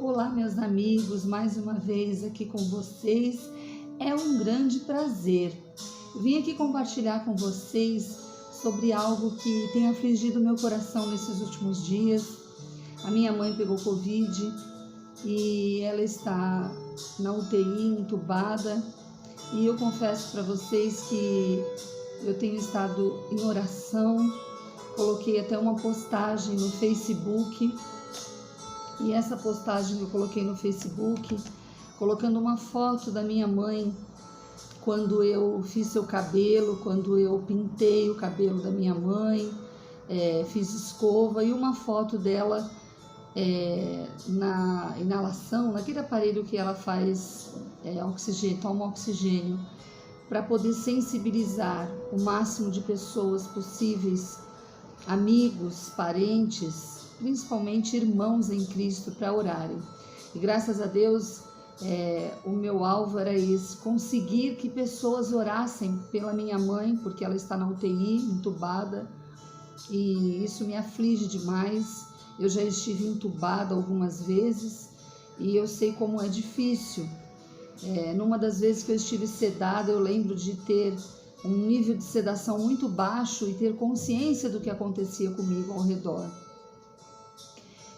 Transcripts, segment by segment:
Olá, meus amigos, mais uma vez aqui com vocês. É um grande prazer. Eu vim aqui compartilhar com vocês sobre algo que tem afligido meu coração nesses últimos dias. A minha mãe pegou Covid e ela está na UTI, entubada. E eu confesso para vocês que eu tenho estado em oração. Coloquei até uma postagem no Facebook. E essa postagem que eu coloquei no Facebook, colocando uma foto da minha mãe, quando eu fiz seu cabelo, quando eu pintei o cabelo da minha mãe, fiz escova, e uma foto dela na inalação, naquele aparelho que ela faz oxigênio, toma oxigênio, para poder sensibilizar o máximo de pessoas possíveis, amigos, parentes, principalmente irmãos em Cristo, para orarem. E graças a Deus, o meu alvo era esse, conseguir que pessoas orassem pela minha mãe, porque ela está na UTI, entubada, e isso me aflige demais. Eu já estive entubada algumas vezes e eu sei como é difícil. Numa das vezes que eu estive sedada, eu lembro de ter um nível de sedação muito baixo e ter consciência do que acontecia comigo ao redor.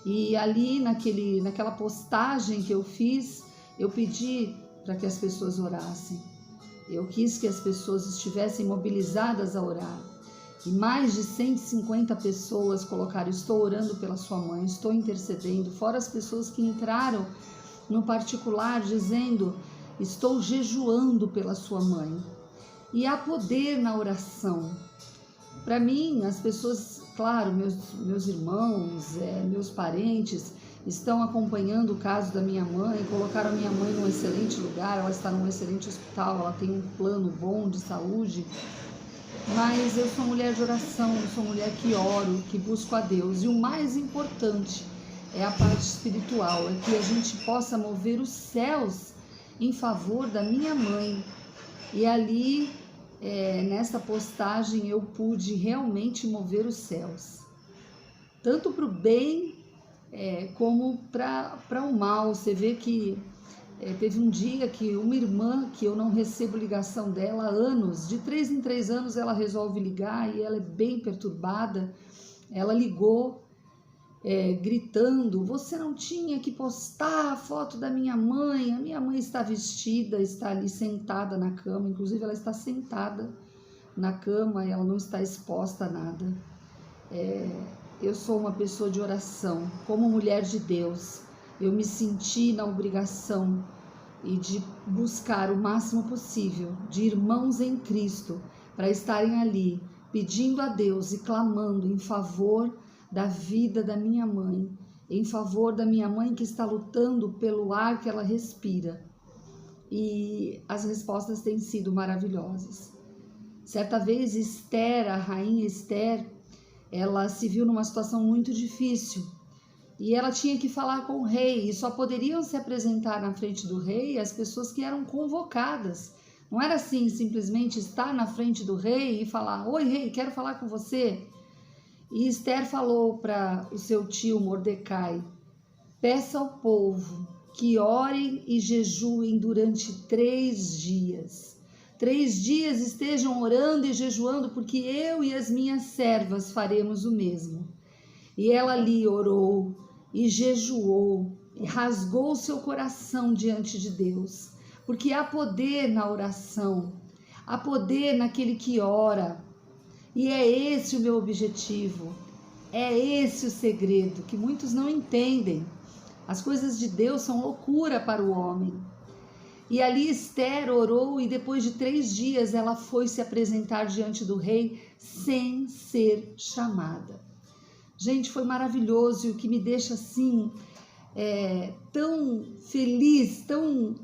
E ali naquela postagem que eu fiz, eu pedi para que as pessoas orassem. Eu quis que as pessoas estivessem mobilizadas a orar. E mais de 150 pessoas colocaram: estou orando pela sua mãe, estou intercedendo, fora as pessoas que entraram no particular dizendo: estou jejuando pela sua mãe. E há poder na oração. Para mim, as pessoas, claro, meus irmãos, meus parentes, estão acompanhando o caso da minha mãe, colocaram a minha mãe num excelente lugar, ela está num excelente hospital, ela tem um plano bom de saúde, mas eu sou mulher de oração, eu sou mulher que oro, que busco a Deus, e o mais importante é a parte espiritual, é que a gente possa mover os céus em favor da minha mãe. E ali, nessa postagem, eu pude realmente mover os céus, tanto para o bem como para o mal. Você vê que teve um dia que uma irmã, que eu não recebo ligação dela há anos, de 3 em 3 anos ela resolve ligar, e ela é bem perturbada. Ela ligou gritando: você não tinha que postar a foto da minha mãe, a minha mãe está vestida, está ali sentada na cama, inclusive ela está sentada na cama, ela não está exposta a nada. Eu sou uma pessoa de oração, como mulher de Deus, eu me senti na obrigação e de buscar o máximo possível de irmãos em Cristo para estarem ali pedindo a Deus e clamando em favor da vida da minha mãe, em favor da minha mãe que está lutando pelo ar que ela respira. E as respostas têm sido maravilhosas. Certa vez, Esther, a rainha Esther, ela se viu numa situação muito difícil e ela tinha que falar com o rei, e só poderiam se apresentar na frente do rei as pessoas que eram convocadas. Não era assim, simplesmente estar na frente do rei e falar: oi, rei, quero falar com você. E Esther falou para o seu tio Mordecai: peça ao povo que orem e jejuem durante 3 dias. 3 dias estejam orando e jejuando, porque eu e as minhas servas faremos o mesmo. E ela ali orou e jejuou e rasgou seu coração diante de Deus, porque há poder na oração, há poder naquele que ora. E é esse o meu objetivo, é esse o segredo que muitos não entendem. As coisas de Deus são loucura para o homem. E ali Esther orou, e depois de 3 dias ela foi se apresentar diante do rei sem ser chamada. Gente, foi maravilhoso, e o que me deixa assim tão feliz, tão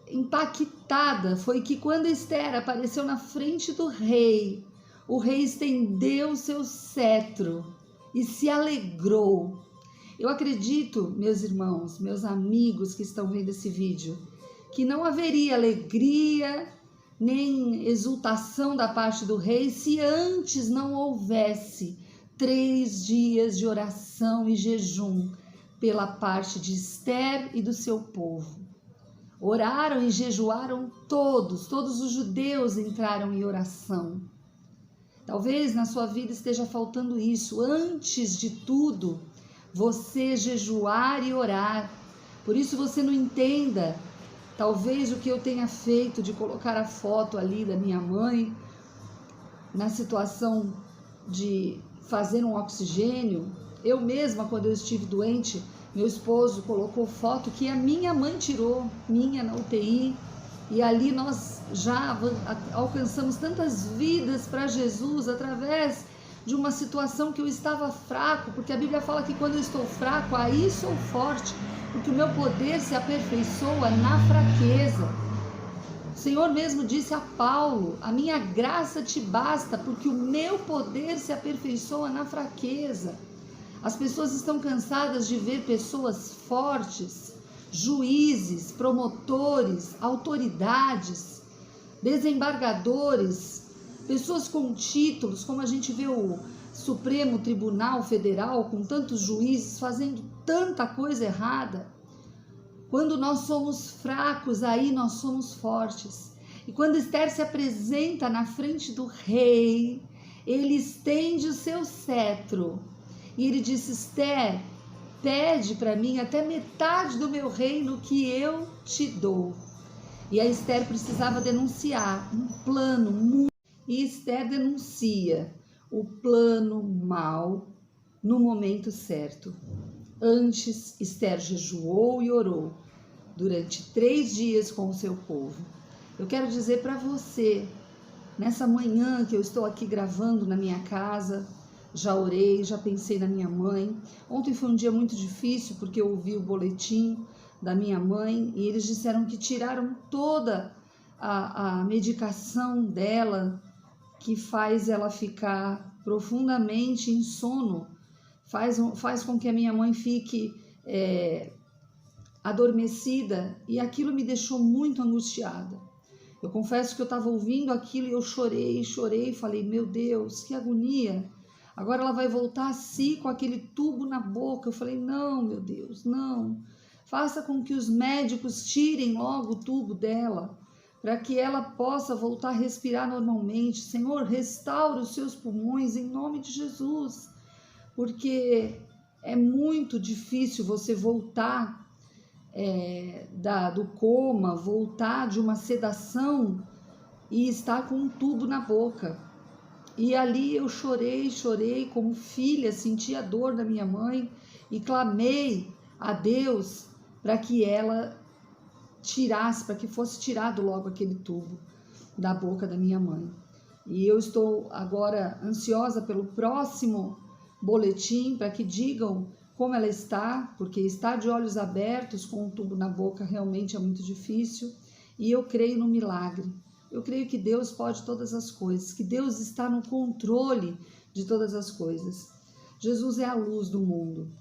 impactada, foi que quando Esther apareceu na frente do rei, o rei estendeu seu cetro e se alegrou. Eu acredito, meus irmãos, meus amigos que estão vendo esse vídeo, que não haveria alegria nem exultação da parte do rei se antes não houvesse 3 dias de oração e jejum, pela parte de Ester e do seu povo. Oraram e jejuaram todos os judeus entraram em oração. Talvez na sua vida esteja faltando isso. Antes de tudo, você jejuar e orar. Por isso você não entenda, talvez, o que eu tenha feito de colocar a foto ali da minha mãe na situação de fazer um oxigênio. Eu mesma, quando eu estive doente, meu esposo colocou foto que a minha mãe tirou, minha na UTI, e ali nós já alcançamos tantas vidas para Jesus através de uma situação que eu estava fraco, porque a Bíblia fala que quando eu estou fraco, aí sou forte, porque o meu poder se aperfeiçoa na fraqueza. O Senhor mesmo disse a Paulo: a minha graça te basta, porque o meu poder se aperfeiçoa na fraqueza. As pessoas estão cansadas de ver pessoas fortes, juízes, promotores, autoridades, desembargadores, pessoas com títulos, como a gente vê o Supremo Tribunal Federal, com tantos juízes fazendo tanta coisa errada. Quando nós somos fracos, aí nós somos fortes. E quando Ester se apresenta na frente do rei, ele estende o seu cetro. E ele disse: Ester, pede para mim até metade do meu reino que eu te dou. E a Ester precisava denunciar um plano. E Ester denuncia o plano mau no momento certo. Antes, Ester jejuou e orou durante 3 dias com o seu povo. Eu quero dizer para você, nessa manhã que eu estou aqui gravando na minha casa, já orei, já pensei na minha mãe. Ontem foi um dia muito difícil porque eu ouvi o boletim da minha mãe e eles disseram que tiraram toda a medicação dela, que faz ela ficar profundamente em sono, faz com que a minha mãe fique adormecida, e aquilo me deixou muito angustiada. Eu confesso que eu estava ouvindo aquilo e eu chorei, falei: meu Deus, que agonia, agora ela vai voltar assim com aquele tubo na boca. Eu falei: não, meu Deus, não, faça com que os médicos tirem logo o tubo dela, para que ela possa voltar a respirar normalmente. Senhor, restaura os seus pulmões em nome de Jesus, porque é muito difícil você voltar do coma, voltar de uma sedação e estar com um tubo na boca. E ali eu chorei como filha, senti a dor da minha mãe e clamei a Deus para que ela tirasse, para que fosse tirado logo aquele tubo da boca da minha mãe. E eu estou agora ansiosa pelo próximo boletim, para que digam como ela está, porque estar de olhos abertos com um tubo na boca realmente é muito difícil. E eu creio no milagre. Eu creio que Deus pode todas as coisas, que Deus está no controle de todas as coisas. Jesus é a luz do mundo.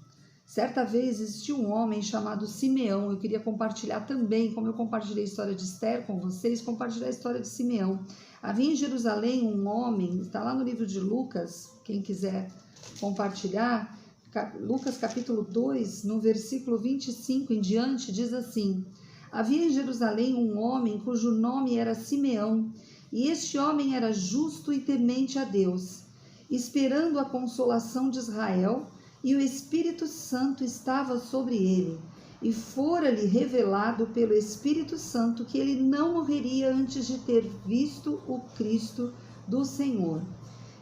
Certa vez existiu um homem chamado Simeão. Eu queria compartilhar também, como eu compartilhei a história de Ester com vocês, compartilhar a história de Simeão. Havia em Jerusalém um homem, está lá no livro de Lucas, quem quiser compartilhar, Lucas capítulo 2, no versículo 25 em diante, diz assim: havia em Jerusalém um homem cujo nome era Simeão, e este homem era justo e temente a Deus, esperando a consolação de Israel, e o Espírito Santo estava sobre ele, e fora-lhe revelado pelo Espírito Santo que ele não morreria antes de ter visto o Cristo do Senhor.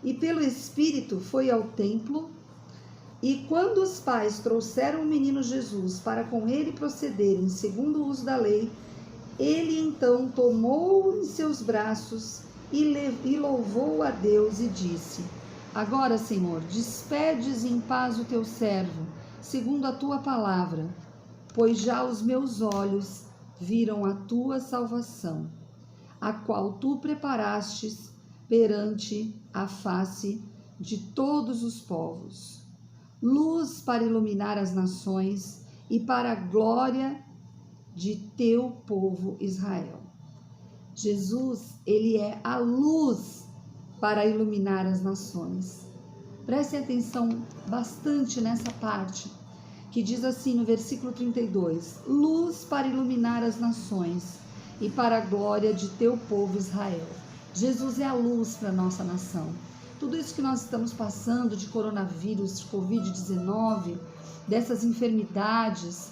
E pelo Espírito foi ao templo, e quando os pais trouxeram o menino Jesus para com ele procederem segundo o uso da lei, ele então tomou-o em seus braços e louvou a Deus e disse: agora, Senhor, despedes em paz o teu servo, segundo a tua palavra, pois já os meus olhos viram a tua salvação, a qual tu preparastes perante a face de todos os povos, luz para iluminar as nações e para a glória de teu povo Israel. Jesus, ele é a luz para iluminar as nações. Prestem atenção bastante nessa parte. que diz assim no versículo 32: luz para iluminar as nações e para a glória de teu povo Israel. Jesus é a luz para a nossa nação. Tudo isso que nós estamos passando de coronavírus, de Covid-19, dessas enfermidades,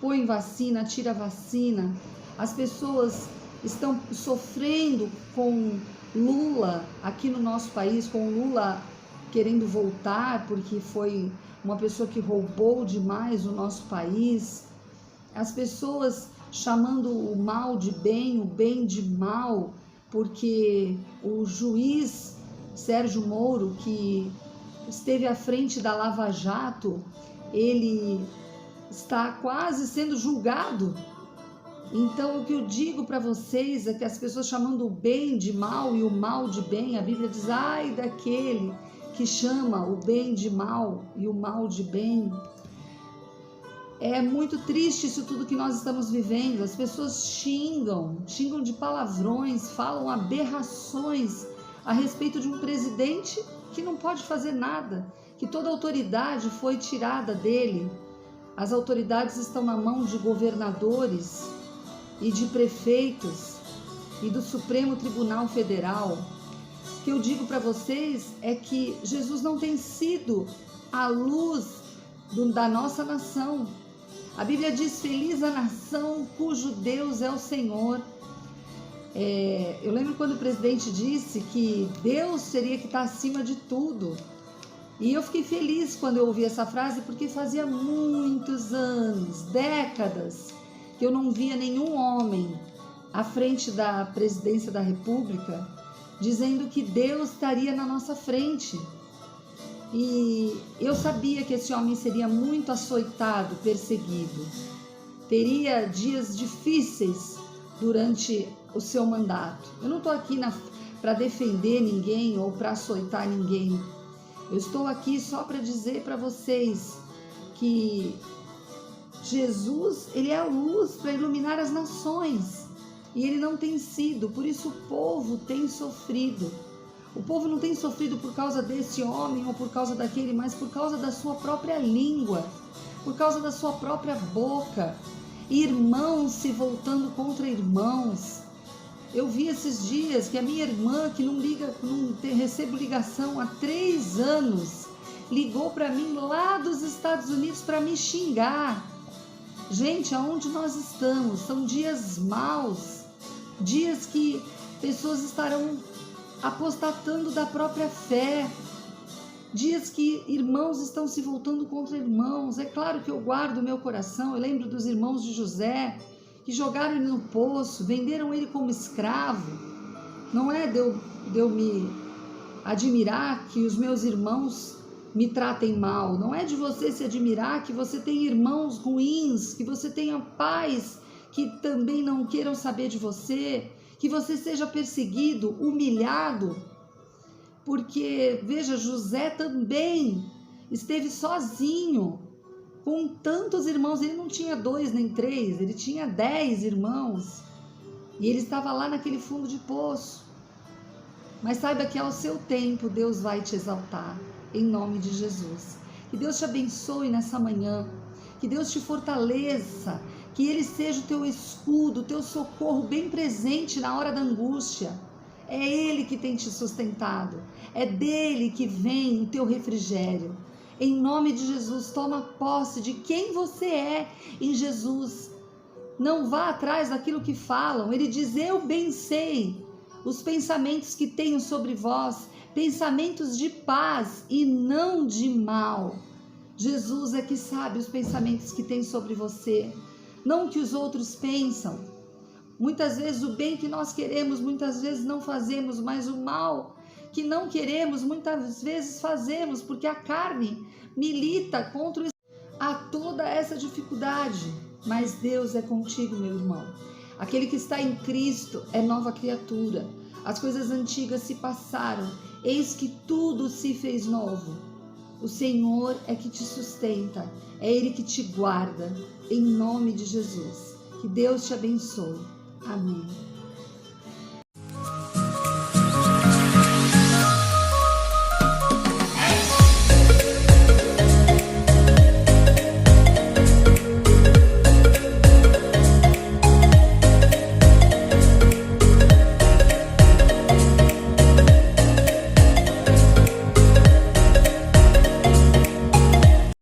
põe vacina, tira vacina, as pessoas estão sofrendo com Lula aqui no nosso país, com Lula querendo voltar porque foi uma pessoa que roubou demais o nosso país, as pessoas chamando o mal de bem, o bem de mal, porque o juiz Sérgio Moro, que esteve à frente da Lava Jato, ele está quase sendo julgado. Então, o que eu digo para vocês é que as pessoas chamando o bem de mal e o mal de bem, a Bíblia diz, ai daquele que chama o bem de mal e o mal de bem. É muito triste isso tudo que nós estamos vivendo. As pessoas xingam de palavrões, falam aberrações a respeito de um presidente que não pode fazer nada, que toda autoridade foi tirada dele. As autoridades estão na mão de governadores e de prefeitos e do Supremo Tribunal Federal. O que eu digo para vocês é que Jesus não tem sido a luz da nossa nação. A Bíblia diz, feliz a nação cujo Deus é o Senhor. Eu lembro quando o presidente disse que Deus teria que estar acima de tudo. E eu fiquei feliz quando eu ouvi essa frase, porque fazia muitos anos, décadas, que eu não via nenhum homem à frente da presidência da República dizendo que Deus estaria na nossa frente. E eu sabia que esse homem seria muito açoitado, perseguido. Teria dias difíceis durante o seu mandato. Eu não estou aqui para defender ninguém ou para açoitar ninguém. Eu estou aqui só para dizer para vocês que Jesus, ele é a luz para iluminar as nações. E ele não tem sido, por isso o povo tem sofrido. O povo não tem sofrido por causa desse homem ou por causa daquele, mas por causa da sua própria língua, por causa da sua própria boca. Irmãos se voltando contra irmãos. Eu vi esses dias que a minha irmã, que não recebo ligação há 3 anos, ligou para mim lá dos Estados Unidos para me xingar. Gente, aonde nós estamos? São dias maus, dias que pessoas estarão apostatando da própria fé, dias que irmãos estão se voltando contra irmãos. É claro que eu guardo o meu coração, eu lembro dos irmãos de José, que jogaram ele no poço, venderam ele como escravo. Não é de eu me admirar que os meus irmãos me tratem mal, não é de você se admirar que você tem irmãos ruins, que você tenha pais que também não queiram saber de você, que você seja perseguido, humilhado, porque, veja, José também esteve sozinho, com tantos irmãos. Ele não tinha 2 nem 3, ele tinha 10 irmãos, e ele estava lá naquele fundo de poço. Mas saiba que ao seu tempo Deus vai te exaltar, em nome de Jesus. Que Deus te abençoe nessa manhã, que Deus te fortaleça, que Ele seja o teu escudo, o teu socorro bem presente na hora da angústia. É Ele que tem te sustentado, é dele que vem o teu refrigério. Em nome de Jesus, toma posse de quem você é em Jesus. Não vá atrás daquilo que falam. Ele diz, eu bem sei os pensamentos que tenho sobre vós, pensamentos de paz e não de mal. Jesus é que sabe os pensamentos que tem sobre você, não o que os outros pensam. Muitas vezes o bem que nós queremos, muitas vezes não fazemos, mas o mal que não queremos, muitas vezes fazemos, porque a carne milita contra a toda essa dificuldade. Mas Deus é contigo, meu irmão. Aquele que está em Cristo é nova criatura. As coisas antigas se passaram, eis que tudo se fez novo. O Senhor é que te sustenta, é Ele que te guarda, em nome de Jesus. Que Deus te abençoe. Amém.